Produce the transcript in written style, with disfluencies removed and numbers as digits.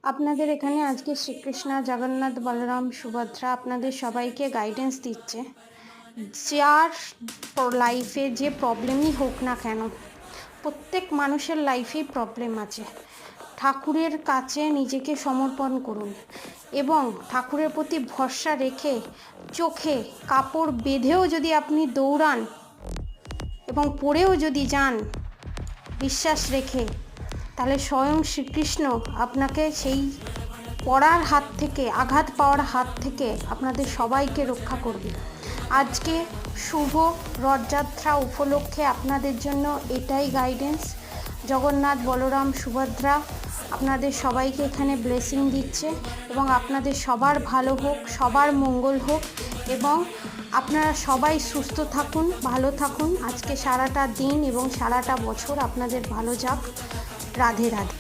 আপনাদের এখানে আজকে শ্রীকৃষ্ণ, জগন্নাথ, বলরাম, সুভদ্রা আপনাদের সবাইকে গাইডেন্স দিচ্ছে। যার লাইফে যে প্রবলেমই হোক না কেন, প্রত্যেক মানুষের লাইফেই প্রবলেম আছে। ঠাকুরের কাছে নিজেকে সমর্পণ করুন এবং ঠাকুরের প্রতি ভরসা রেখে চোখে কাপড় বেঁধেও যদি আপনি দৌড়ান এবং পড়েও যদি যান বিশ্বাস রেখে, তাহলে স্বয়ং শ্রীকৃষ্ণ আপনাকে সেই পড়ার হাত থেকে, আঘাত পাওয়ার হাত থেকে আপনাদের সবাইকে রক্ষা করবে। আজকে শুভ রথযাত্রা উপলক্ষে আপনাদের জন্য এটাই গাইডেন্স। জগন্নাথ, বলরাম, সুভদ্রা আপনাদের সবাইকে এখানে ব্লেসিং দিচ্ছে এবং আপনাদের সবার ভালো হোক, সবার মঙ্গল হোক এবং আপনারা সবাই সুস্থ থাকুন, ভালো থাকুন। আজকে সারাটা দিন এবং সারাটা বছর আপনাদের ভালো যাক। রাধে রাধে।